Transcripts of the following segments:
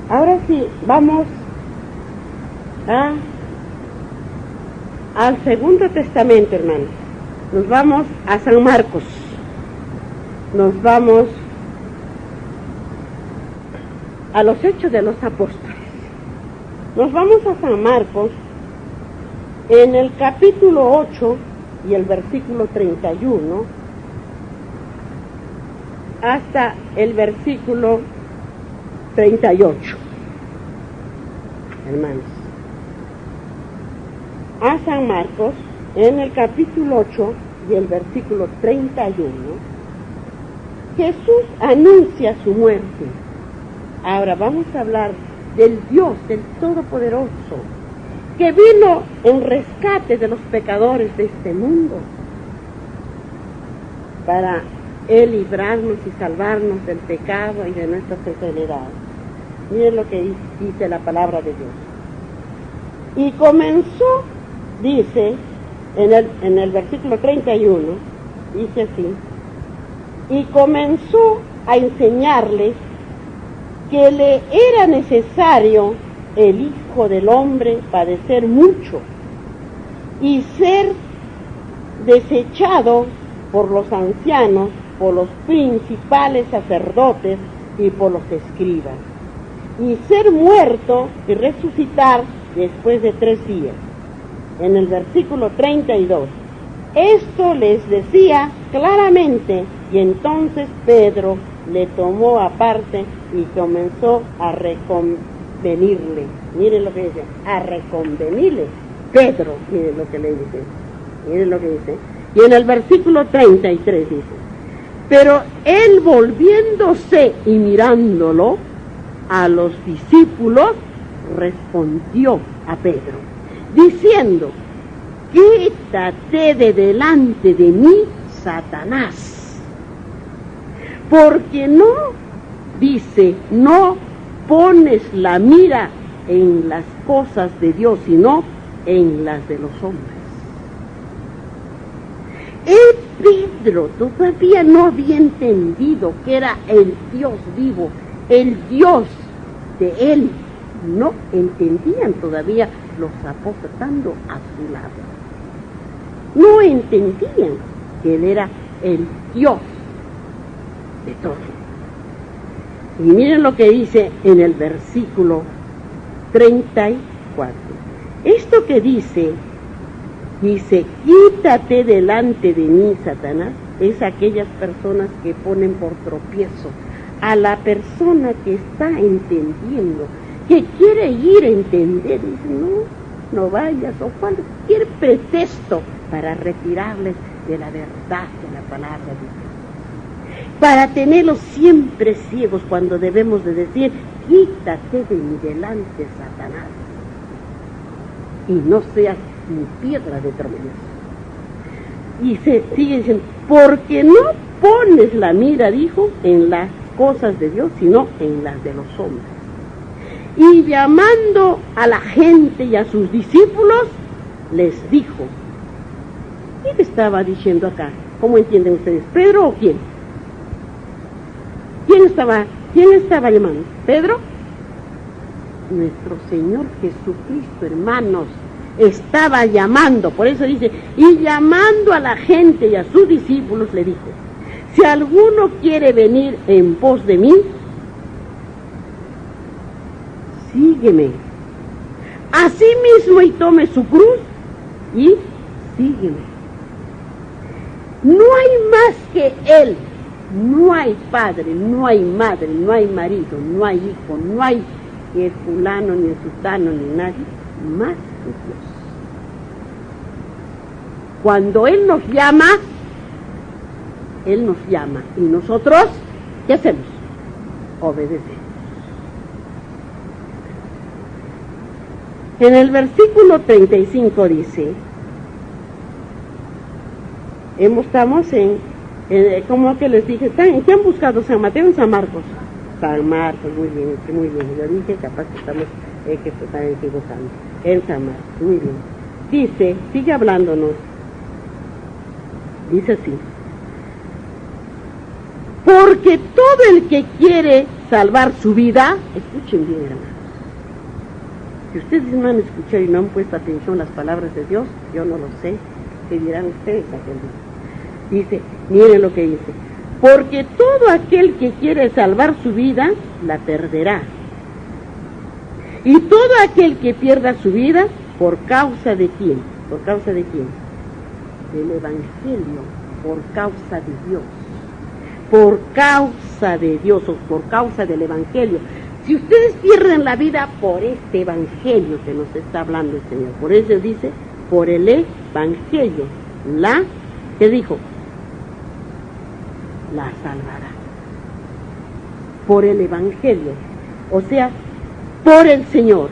Ahora sí, vamos al Segundo Testamento, hermanos. Nos vamos a San Marcos. Nos vamos a los Hechos de los Apóstoles. Nos vamos a San Marcos en el capítulo 8 y el versículo 31 hasta el versículo 38. Hermanos, a San Marcos en el capítulo 8 y el versículo 31, Jesús anuncia su muerte. Ahora vamos a hablar del Dios, del Todopoderoso, que vino en rescate de los pecadores de este mundo, para Él librarnos y salvarnos del pecado y de nuestras enfermedades. Miren lo que dice la palabra de Dios. Y comenzó, dice, en el versículo 31, dice así, y comenzó a enseñarles que le era necesario el Hijo del Hombre padecer mucho y ser desechado por los ancianos, por los principales sacerdotes y por los escribas, y ser muerto y resucitar después de 3 días. En el versículo 32, esto les decía claramente, y entonces Pedro le tomó aparte y comenzó a reconvenirle. Miren lo que dice, a reconvenirle. Pedro, miren lo que le dice, miren lo que dice. Y en el versículo 33 dice, pero él volviéndose y mirándolo a los discípulos, respondió a Pedro, diciendo, quítate de delante de mí, Satanás, porque no, dice, no pones la mira en las cosas de Dios, sino en las de los hombres. Pedro todavía no había entendido que era el Dios vivo, el Dios de él. No entendían todavía los apóstoles estando a su lado. No entendían que él era el Dios de todo. Y miren lo que dice en el versículo 34. Esto que dice, quítate delante de mí, Satanás, es aquellas personas que ponen por tropiezo a la persona que está entendiendo, que quiere ir a entender, dice, no vayas, o cualquier pretexto para retirarles de la verdad de la palabra de Dios, para tenerlos siempre ciegos cuando debemos de decir, quítate de mi delante, Satanás, y no seas ni piedra de tropiezo. Y se sigue diciendo, porque no pones la mira, dijo, en las cosas de Dios, sino en las de los hombres. Y llamando a la gente y a sus discípulos, les dijo, ¿quién estaba diciendo acá? ¿Cómo entienden ustedes? ¿Pedro o quién? ¿Quién estaba llamando? ¿Pedro? Nuestro Señor Jesucristo, hermanos, estaba llamando. Por eso dice, y llamando a la gente y a sus discípulos le dijo, si alguno quiere venir en pos de mí, sígueme. Así mismo y tome su cruz y sígueme. No hay más que Él. No hay padre, no hay madre, no hay marido, no hay hijo, no hay fulano, ni sultano, ni nadie, más que Dios. Cuando Él nos llama y nosotros, ¿qué hacemos? Obedecemos. En el versículo 35 dice, estamos en como que les dije, ¿qué han buscado? ¿San Mateo o San Marcos? San Marcos, muy bien. Yo dije, capaz que estamos equivocando. En San Marcos, muy bien. Dice, sigue hablándonos. Dice así. Porque todo el que quiere salvar su vida, escuchen bien, hermanos. Si ustedes no han escuchado y no han puesto atención a las palabras de Dios, yo no lo sé, ¿qué dirán ustedes aquel día? Dice, miren lo que dice, porque todo aquel que quiere salvar su vida, la perderá. Y todo aquel que pierda su vida, ¿por causa de quién? ¿Por causa de quién? Del Evangelio, por causa de Dios. Por causa de Dios o por causa del Evangelio. Si ustedes pierden la vida por este Evangelio que nos está hablando el Señor, por eso dice, por el Evangelio, ¿qué dijo? La salvará. Por el Evangelio, o sea, por el Señor.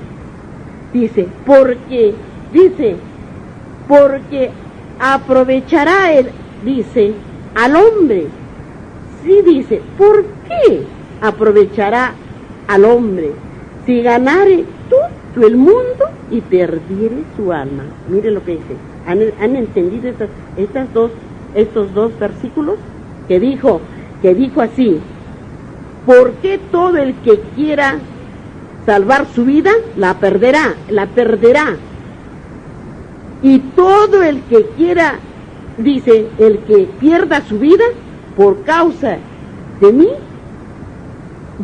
Dice, porque aprovechará al hombre. Sí, dice, ¿por qué aprovechará al hombre si ganare todo el mundo y perdiere su alma? Mire lo que dice. ¿Han entendido estos dos versículos? Que dijo así, ¿por qué todo el que quiera salvar su vida la perderá? Y todo el que quiera, dice, el que pierda su vida por causa de mí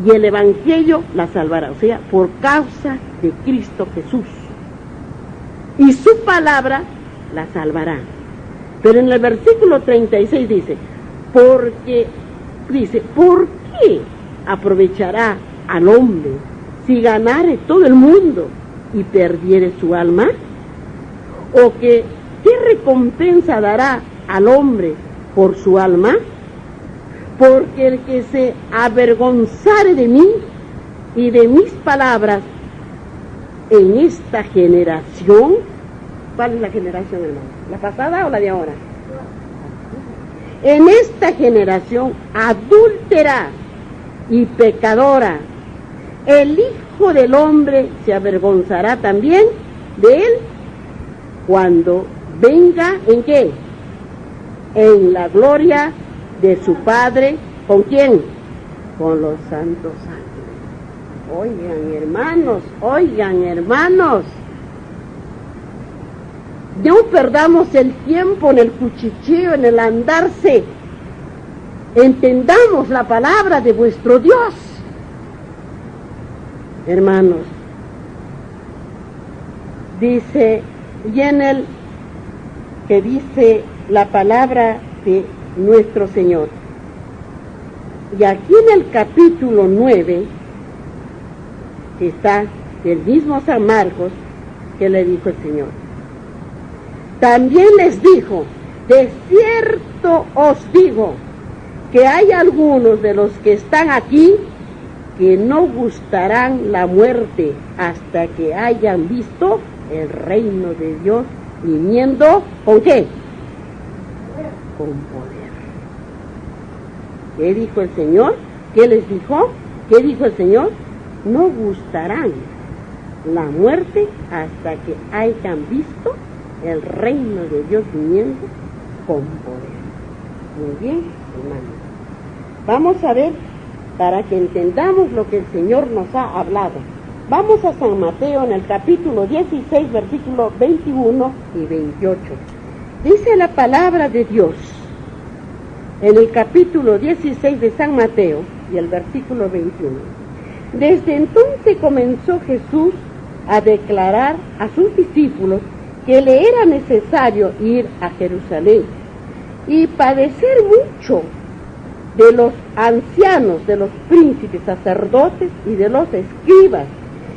y el Evangelio la salvará, o sea, por causa de Cristo Jesús. Y su palabra la salvará. Pero en el versículo 36 dice, ¿por qué aprovechará al hombre si ganare todo el mundo y perdiere su alma? ¿O qué recompensa dará al hombre por su alma? Porque el que se avergonzare de mí y de mis palabras en esta generación, ¿cuál es la generación, hermano? ¿La pasada o la de ahora? En esta generación adúltera y pecadora, el Hijo del Hombre se avergonzará también de él cuando venga, ¿en qué? En la gloria de su Padre, ¿con quién? Con los santos ángeles. Oigan hermanos, no perdamos el tiempo en el cuchicheo, en el andarse. Entendamos la palabra de vuestro Dios. Hermanos, dice, y en el que dice la palabra de nuestro Señor. Y aquí en el capítulo 9, que está del mismo San Marcos, que le dijo el Señor. También les dijo, de cierto os digo, que hay algunos de los que están aquí que no gustarán la muerte hasta que hayan visto el reino de Dios viniendo, ¿con qué? Con poder. ¿Qué dijo el Señor? ¿Qué les dijo? ¿Qué dijo el Señor? No gustarán la muerte hasta que hayan visto el reino de Dios viniendo con poder. Muy bien, hermanos. Vamos a ver, para que entendamos lo que el Señor nos ha hablado. Vamos a San Mateo en el capítulo 16, versículos 21 y 28. Dice la palabra de Dios en el capítulo 16 de San Mateo y el versículo 21. Desde entonces comenzó Jesús a declarar a sus discípulos que le era necesario ir a Jerusalén y padecer mucho de los ancianos, de los príncipes, sacerdotes y de los escribas,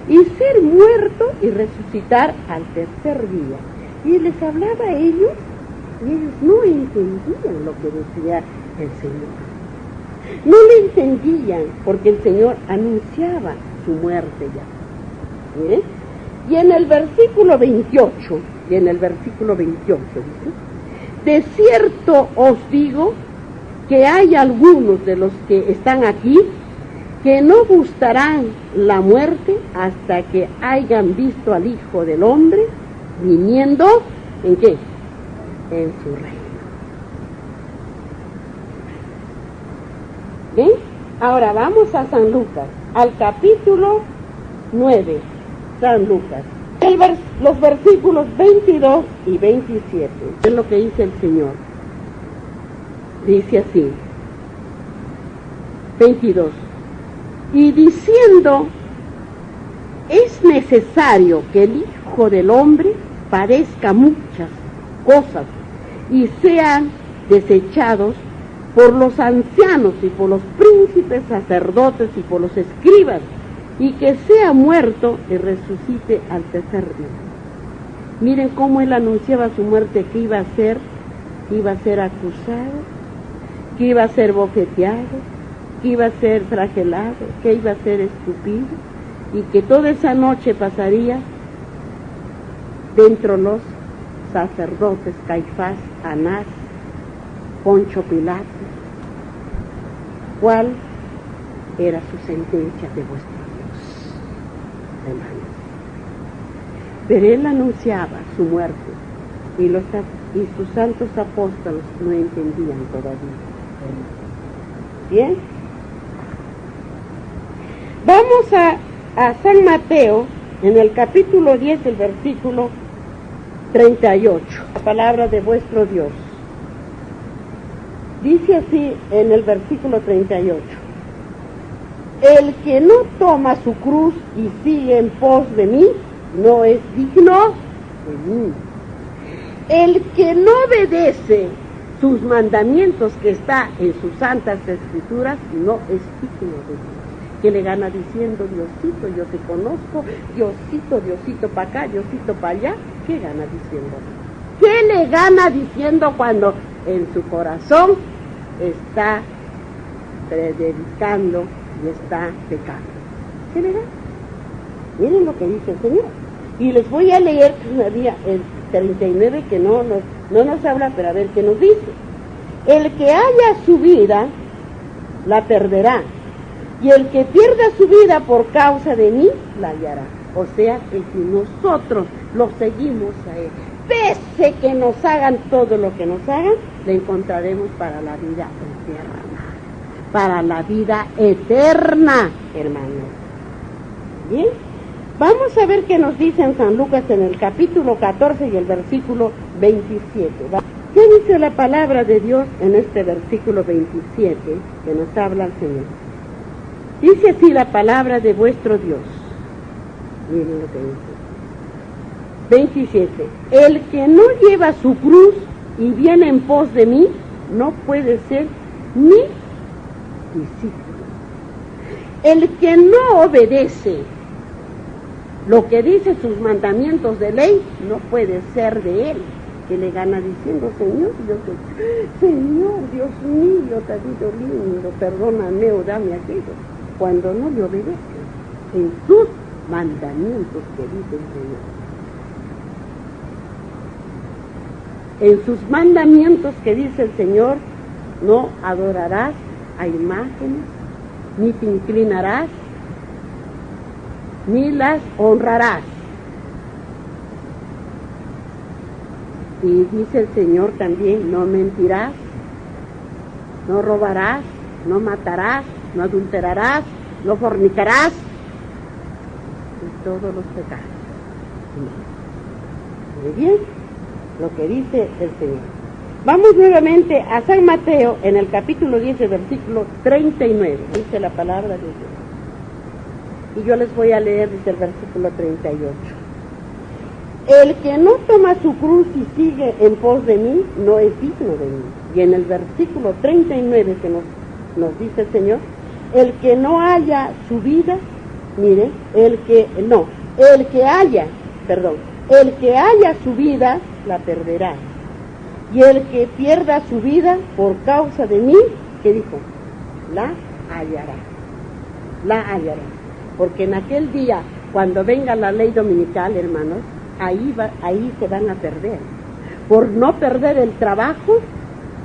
y ser muerto y resucitar al tercer día. Y les hablaba a ellos, y ellos no entendían lo que decía el Señor. No le entendían, porque el Señor anunciaba su muerte ya. ¿Miren? Y en el versículo 28, dice, de cierto os digo que hay algunos de los que están aquí que no gustarán la muerte hasta que hayan visto al Hijo del Hombre viniendo, ¿en qué? En su reino. ¿Ven? Ahora vamos a San Lucas, al capítulo 9, San Lucas. Los versículos 22 y 27. Es lo que dice el Señor. Dice así, 22. Y diciendo, es necesario que el Hijo del Hombre padezca muchas cosas y sean desechados por los ancianos y por los príncipes sacerdotes y por los escribas, y que sea muerto y resucite al tercer día. Miren cómo él anunciaba su muerte, que iba a ser acusado, que iba a ser bofeteado, que iba a ser flagelado, que iba a ser escupido, y que toda esa noche pasaría dentro los sacerdotes, Caifás, Anás, Poncio Pilato. ¿Cuál era su sentencia de vuestro Dios, hermanos? Pero él anunciaba su muerte y sus santos apóstoles no entendían todavía. ¿Bien? Vamos a San Mateo, en el capítulo 10, el versículo 38, la palabra de vuestro Dios. Dice así en el versículo 38, el que no toma su cruz y sigue en pos de mí, no es digno de mí. El que no obedece sus mandamientos que está en sus santas escrituras, no es digno de mí. Que le gana diciendo, Diosito, yo te conozco, Diosito para acá, Diosito para allá? ¿Qué gana diciendo? ¿Qué le gana diciendo cuando en su corazón está predicando y está pecando? ¿Qué le gana? Miren lo que dice el Señor. Y les voy a leer el 39, que no nos habla, pero a ver qué nos dice. El que haya su vida, la perderá. Y el que pierda su vida por causa de mí, la hallará. O sea, que si nosotros lo seguimos a Él, pese que nos hagan todo lo que nos hagan, le encontraremos para la vida eterna. Para la vida eterna, hermanos. Bien, vamos a ver qué nos dice en San Lucas en el capítulo 14 y el versículo 27. ¿Qué dice la palabra de Dios en este versículo 27 que nos habla el Señor? Dice así la palabra de vuestro Dios. Miren lo que dice. 27. El que no lleva su cruz y viene en pos de mí, no puede ser mi discípulo. El que no obedece lo que dice sus mandamientos de ley, no puede ser de él. Que le gana diciendo, Señor, Dios mío, Tadito lindo, perdóname o dame aquello. Cuando no le obedece en sus mandamientos que dice el Señor. En sus mandamientos que dice el Señor, no adorarás a imágenes, ni te inclinarás, ni las honrarás. Y dice el Señor también, no mentirás, no robarás, no matarás, no adulterarás, no fornicarás, y todos los pecados. Muy bien, lo que dice el Señor. Vamos nuevamente a San Mateo, en el capítulo 10, versículo 39, dice la palabra de Dios. Y yo les voy a leer desde el versículo 38. El que no toma su cruz y sigue en pos de mí, no es digno de mí. Y en el versículo 39 que nos dice el Señor, el que no haya su vida, mire, el que haya su vida, la perderá. Y el que pierda su vida por causa de mí, ¿qué dijo? La hallará. La hallará. Porque en aquel día, cuando venga la ley dominical, hermanos, ahí se van a perder. Por no perder el trabajo,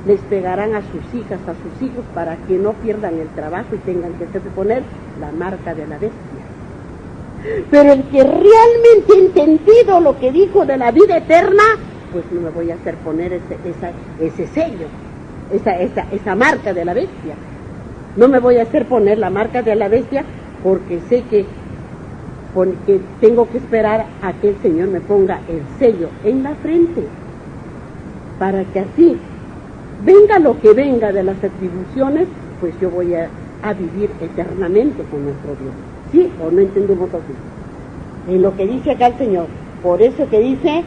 les pegarán a sus hijas, a sus hijos, para que no pierdan el trabajo y tengan que poner la marca de la bestia. Pero el que realmente ha entendido lo que dijo de la vida eterna, pues no me voy a hacer poner ese sello, esa marca de la bestia. No me voy a hacer poner la marca de la bestia porque sé que tengo que esperar a que el Señor me ponga el sello en la frente, para que así, venga lo que venga de las atribuciones, pues yo voy a vivir eternamente con nuestro Dios. ¿Sí o no entendemos así? En lo que dice acá el Señor. Por eso que dice,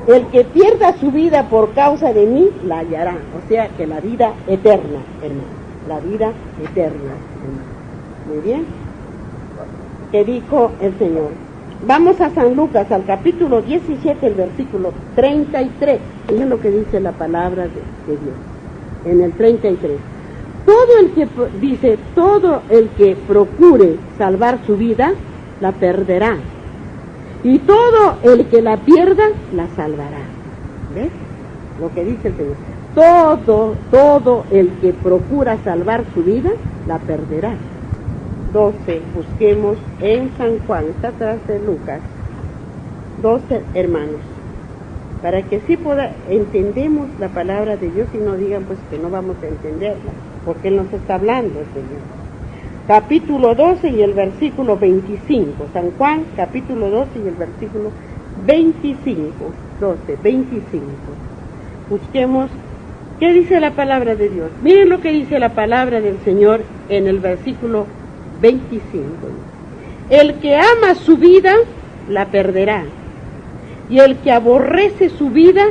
el que pierda su vida por causa de mí, la hallará. O sea que la vida eterna, hermano. La vida eterna, hermano. Muy bien. ¿Qué dijo el Señor? Vamos a San Lucas, al capítulo 17, el versículo 33. Miren lo que dice la palabra de Dios. En el 33. Todo el que procure salvar su vida, la perderá. Y todo el que la pierda, la salvará. ¿Ves? Lo que dice el Señor. Todo el que procura salvar su vida, la perderá. 12, busquemos en San Juan, está atrás de Lucas. 12, hermanos. Para que sí entendemos la palabra de Dios y no digan pues que no vamos a entenderla, porque Él nos está hablando, el Señor. Capítulo 12 y el versículo 25. San Juan, capítulo 12 y el versículo 25. 12, 25. Busquemos qué dice la palabra de Dios. Miren lo que dice la palabra del Señor en el versículo 25. El que ama su vida, la perderá. Y el que aborrece su vida,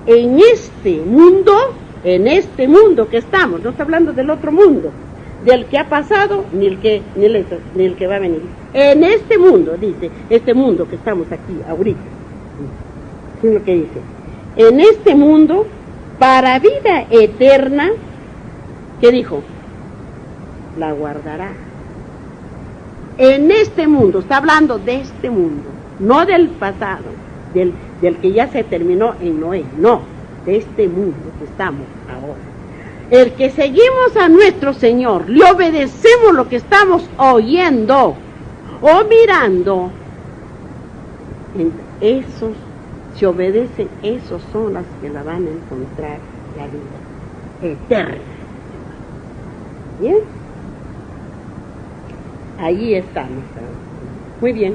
en este mundo que estamos, no está hablando del otro mundo, del que ha pasado, ni el que va a venir. En este mundo, dice, este mundo que estamos aquí ahorita. Es lo que dice. En este mundo, para vida eterna, ¿qué dijo? La guardará. En este mundo, está hablando de este mundo, no del pasado, del que ya se terminó en Noé, no, de este mundo que estamos ahora. El que seguimos a nuestro Señor, le obedecemos lo que estamos oyendo o mirando, esos, si obedecen, esos son las que la van a encontrar la vida eterna. ¿Bien? Ahí estamos. Muy bien.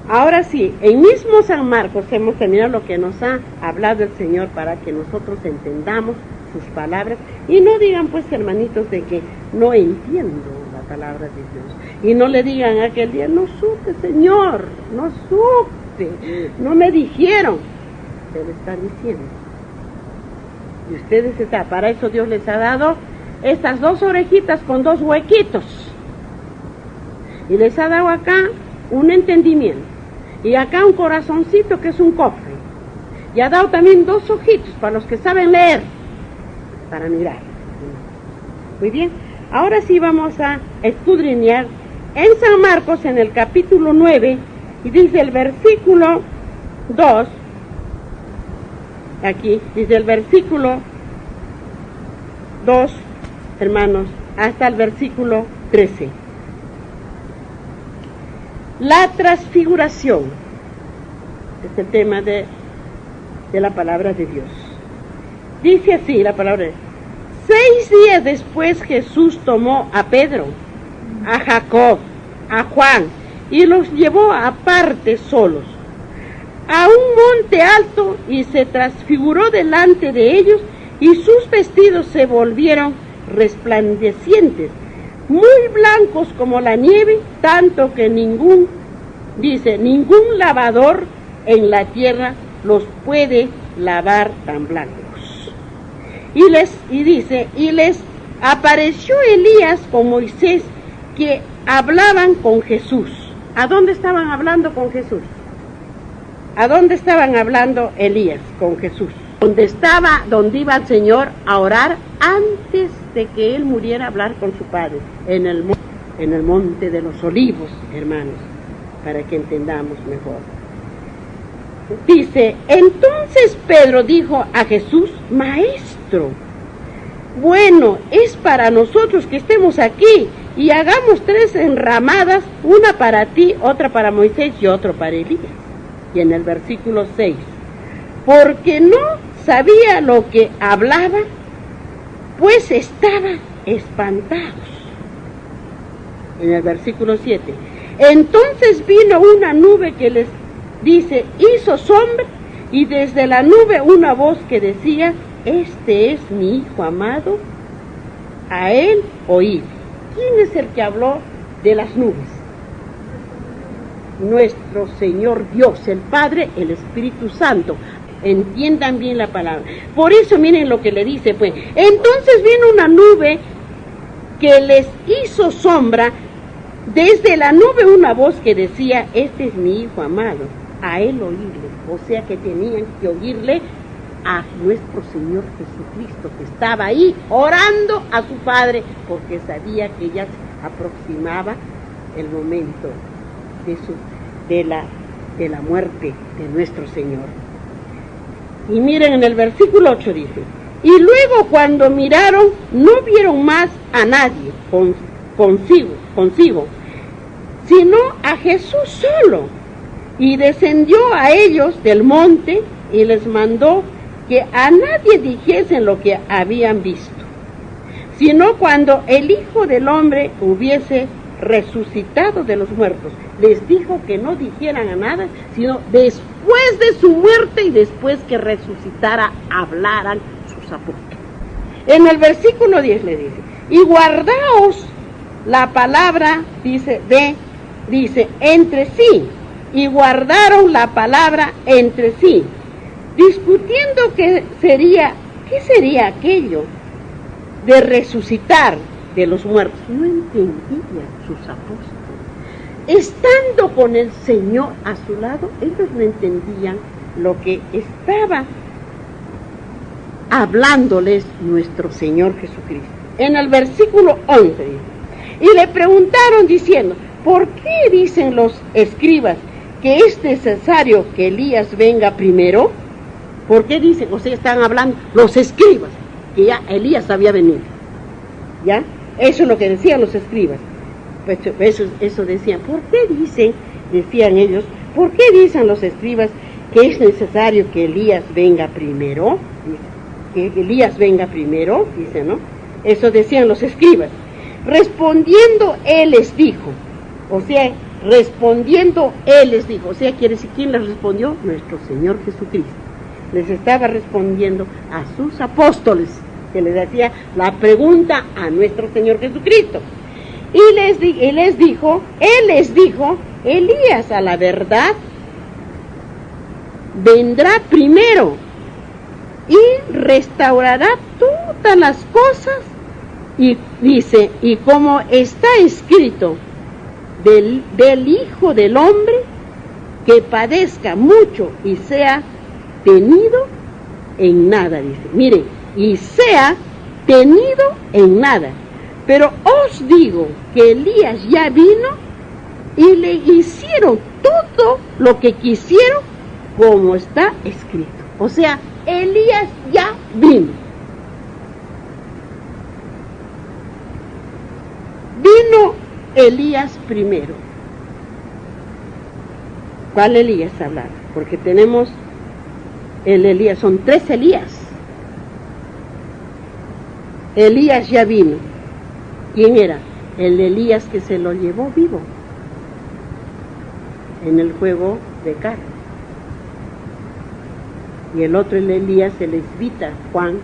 Ahora sí, en mismo San Marcos hemos terminado lo que nos ha hablado el Señor para que nosotros entendamos sus palabras y no digan pues hermanitos de que no entiendo la palabra de Dios y no le digan aquel día, no supe Señor, no supe, no me dijeron. Se le está diciendo. Y ustedes para eso Dios les ha dado estas dos orejitas con dos huequitos. Y les ha dado acá un entendimiento. Y acá un corazoncito que es un cofre. Y ha dado también dos ojitos para los que saben leer. Para mirar. Muy bien. Ahora sí vamos a escudriñar en San Marcos en el capítulo 9. Y dice el versículo 2. Aquí dice el versículo 2, hermanos, hasta el versículo 13. La transfiguración es el tema de la palabra de Dios. Dice así la palabra: 6 días después Jesús tomó a Pedro, a Jacob, a Juan y los llevó aparte solos a un monte alto y se transfiguró delante de ellos y sus vestidos se volvieron resplandecientes, muy blancos como la nieve, tanto que ningún lavador en la tierra los puede lavar tan blancos. Y les apareció Elías con Moisés, que hablaban con Jesús. ¿A dónde estaban hablando con Jesús? ¿A dónde estaban hablando Elías con Jesús? Donde iba el Señor a orar antes de que él muriera, a hablar con su Padre, en el monte de los olivos, hermanos, para que entendamos mejor. Dice, entonces Pedro dijo a Jesús: Maestro, bueno es para nosotros que estemos aquí y hagamos 3 enramadas, una para ti, otra para Moisés y otra para Elías. Y en el versículo 6, porque no sabía lo que hablaba, pues estaba espantados. En el versículo 7. Entonces vino una nube que les dice, hizo sombra, y desde la nube una voz que decía, este es mi Hijo amado, a él oíd. ¿Quién es el que habló de las nubes? Nuestro Señor Dios, el Padre, el Espíritu Santo. Entiendan bien la palabra. Por eso miren lo que le dice, pues. Entonces vino una nube que les hizo sombra, desde la nube una voz que decía, este es mi Hijo amado, a él oírle. O sea que tenían que oírle a nuestro Señor Jesucristo, que estaba ahí orando a su Padre, porque sabía que ya se aproximaba el momento de la muerte de nuestro Señor. Y miren en el versículo 8 dice, y luego cuando miraron no vieron más a nadie consigo, sino a Jesús solo, y descendió a ellos del monte y les mandó que a nadie dijesen lo que habían visto, sino cuando el Hijo del Hombre hubiese resucitado de los muertos. Les dijo que no dijeran a nada, sino después de su muerte y después que resucitara, hablaran sus apóstoles. En el versículo 10 le dice, y guardaos la palabra, dice entre sí, y guardaron la palabra entre sí, discutiendo qué sería aquello de resucitar de los muertos. No entendían sus apóstoles. Estando con el Señor a su lado, ellos no entendían lo que estaba hablándoles nuestro Señor Jesucristo. En el versículo 11 dice, y le preguntaron diciendo, ¿por qué dicen los escribas que es necesario que Elías venga primero? ¿Por qué dicen? O sea, están hablando los escribas, que ya Elías había venido. ¿Ya? Eso es lo que decían los escribas. Pues eso decían. ¿Por qué dicen, decían ellos, por qué dicen los escribas que es necesario que Elías venga primero? Dice, que Elías venga primero, dice, ¿no? Eso decían los escribas. Respondiendo él les dijo, o sea, quiere decir, ¿quién les respondió? Nuestro Señor Jesucristo. Les estaba respondiendo a sus apóstoles, que les hacía la pregunta a nuestro Señor Jesucristo. Y él les dijo, Elías a la verdad vendrá primero y restaurará todas las cosas, y dice, y como está escrito del Hijo del Hombre, que padezca mucho y sea tenido en nada, dice. Miren, y sea tenido en nada. Pero os digo que Elías ya vino y le hicieron todo lo que quisieron, como está escrito. O sea, Elías ya vino. Vino Elías primero. ¿Cuál Elías hablar? Porque tenemos el Elías, son 3 Elías. Elías ya vino. ¿Quién era? El Elías que se lo llevó vivo en el juego de carne. Y el otro, el Elías, el esbita, Juan,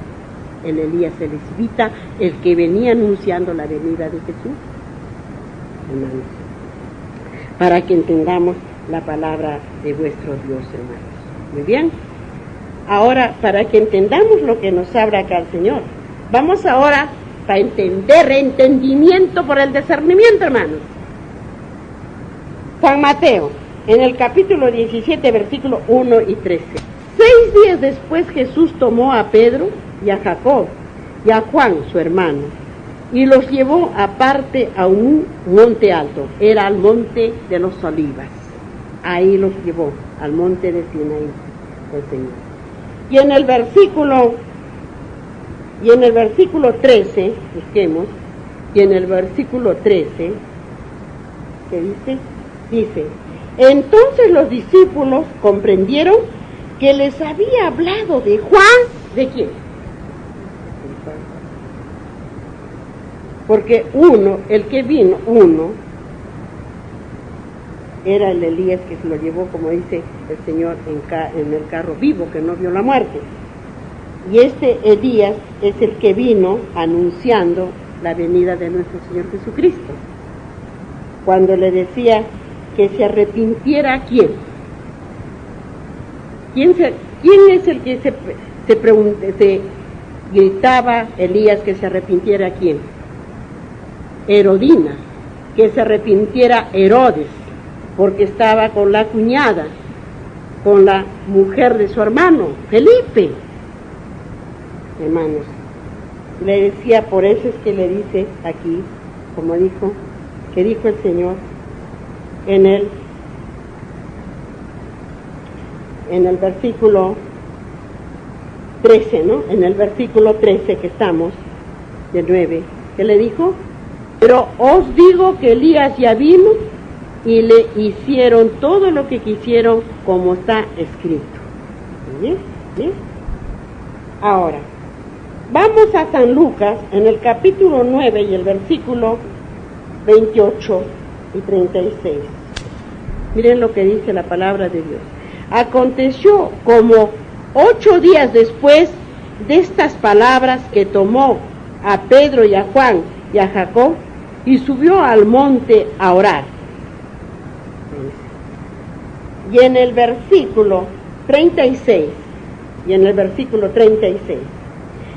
el Elías, el esbita, el que venía anunciando la venida de Jesús. Hermanos, para que entendamos la palabra de vuestro Dios, hermanos. Muy bien. Ahora, para que entendamos lo que nos habla acá el Señor, vamos ahora para entender, entendimiento por el discernimiento, hermanos. San Mateo, en el capítulo 17, versículo 1 y 13. 6 días después Jesús tomó a Pedro y a Jacob y a Juan, su hermano, y los llevó aparte a un monte alto. Era el monte de los Olivas. Ahí los llevó, al monte de Sinaí, el Señor. Y en el versículo 13, busquemos, y en el versículo 13, ¿qué dice? Dice, entonces los discípulos comprendieron que les había hablado de Juan. ¿De quién? porque el que vino, era el Elías que se lo llevó, como dice el Señor, en el carro vivo, que no vio la muerte. Y este Elías es el que vino anunciando la venida de nuestro Señor Jesucristo. Cuando le decía que se arrepintiera, ¿a quién? ¿Quién es el que se gritaba Elías que se arrepintiera, a quién? Herodina, que se arrepintiera Herodes, porque estaba con la cuñada, con la mujer de su hermano, Felipe. Hermanos, le decía, por eso es que le dice aquí, como dijo el Señor en el versículo 13, ¿no? En el versículo 13 que estamos, de 9, ¿qué le dijo? Pero os digo que Elías ya vino y le hicieron todo lo que quisieron, como está escrito. ¿Sí? ¿Sí? Ahora, vamos a San Lucas, en el capítulo 9 y el versículo 28 y 36. Miren lo que dice la palabra de Dios. Aconteció como 8 días después de estas palabras que tomó a Pedro y a Juan y a Jacob y subió al monte a orar. Y en el versículo 36,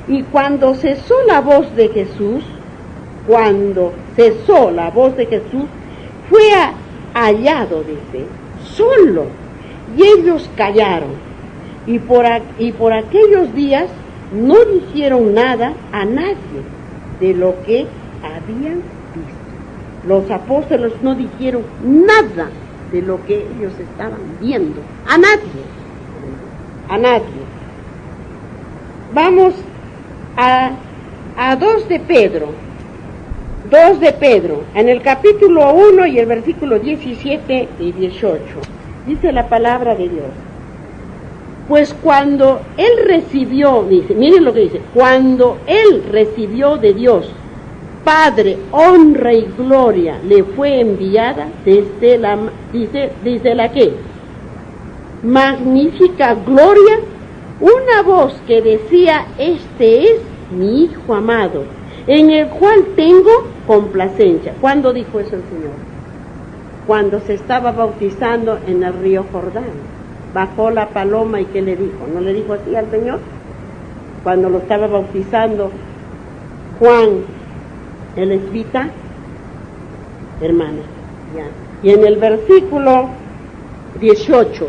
y cuando cesó la voz de Jesús, fue hallado, dice, solo, y ellos callaron, y por aquellos días no dijeron nada a nadie de lo que habían visto. Los apóstoles no dijeron nada de lo que ellos estaban viendo, a nadie. Vamos a 2 de Pedro, en el capítulo 1 y el versículo 17 y 18, dice la palabra de Dios. Pues cuando él recibió, dice, miren lo que dice, cuando él recibió de Dios, Padre, honra y gloria, le fue enviada desde la ¿qué? Magnífica gloria, una voz que decía, este es mi Hijo amado, en el cual tengo complacencia. ¿Cuándo dijo eso el Señor? Cuando se estaba bautizando en el río Jordán. Bajó la paloma y ¿qué le dijo? ¿No le dijo así al Señor? Cuando lo estaba bautizando Juan el Esvita, hermana, ya. Y en el versículo 18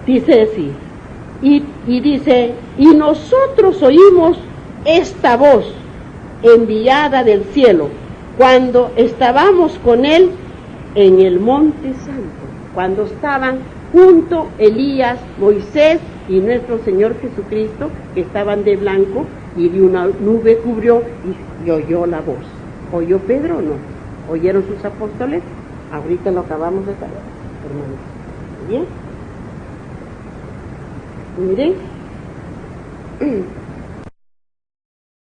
dice así, y dice, y nosotros oímos esta voz enviada del cielo cuando estábamos con él en el monte santo, cuando estaban junto Elías, Moisés y nuestro Señor Jesucristo, que estaban de blanco, y de una nube cubrió y oyó la voz. ¿Oyó Pedro o no? ¿Oyeron sus apóstoles? Ahorita lo acabamos de saber, hermanos. ¿Bien? Miren.